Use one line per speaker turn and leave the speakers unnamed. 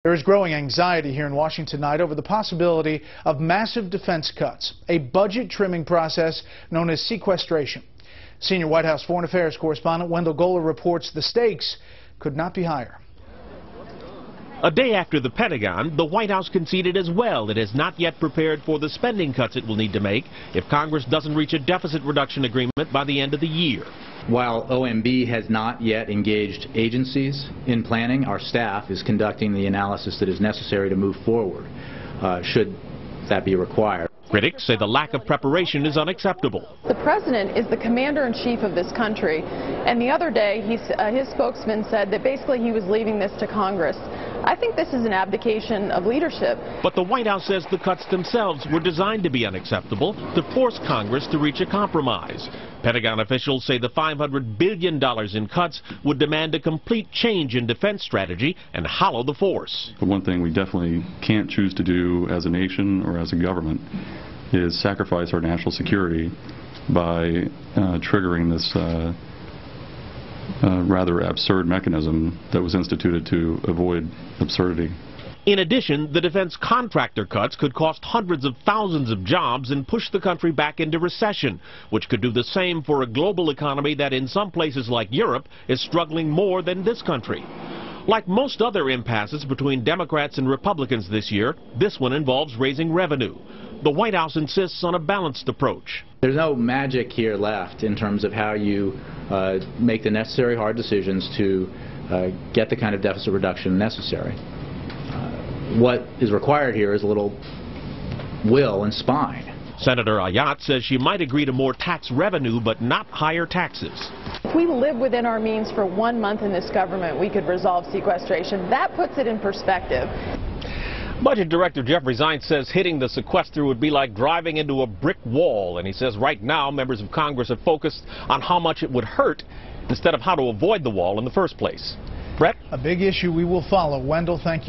There is growing anxiety here in Washington tonight over the possibility of massive defense cuts, a budget trimming process known as sequestration. Senior White House Foreign Affairs correspondent Wendell Goler reports the stakes could not be higher.
A day after the Pentagon, the White House conceded as well it has not yet prepared for the spending cuts it will need to make if Congress doesn't reach a deficit reduction agreement by the end of the year.
While OMB has not yet engaged agencies in planning, our staff is conducting the analysis that is necessary to move forward, should that be required.
Critics say the lack of preparation is unacceptable.
The president is the commander-in-chief of this country, and the other day his spokesman said that basically he was leaving this to Congress. I think this is an abdication of leadership.
But the White House says the cuts themselves were designed to be unacceptable, to force Congress to reach a compromise. Pentagon officials say the $500 billion in cuts would demand a complete change in defense strategy and hollow the force.
The one thing we definitely can't choose to do as a nation or as a government is sacrifice our national security by triggering this rather absurd mechanism that was instituted to avoid absurdity.
In addition, the defense contractor cuts could cost hundreds of thousands of jobs and push the country back into recession, which could do the same for a global economy that in some places like Europe is struggling more than this country. Like most other impasses between Democrats and Republicans this year, this one involves raising revenue. The White House insists on a balanced approach.
There's no magic here left in terms of how you make the necessary hard decisions to get the kind of deficit reduction necessary. What is required here is a little will and spine.
Senator Ayotte says she might agree to more tax revenue but not higher taxes.
If we live within our means for 1 month in this government, we could resolve sequestration. That puts it in perspective.
Budget Director Jeffrey Zients says hitting the sequester would be like driving into a brick wall, and he says right now members of Congress are focused on how much it would hurt instead of how to avoid the wall in the first place. Brett?
A big issue we will follow. Wendell, thank you.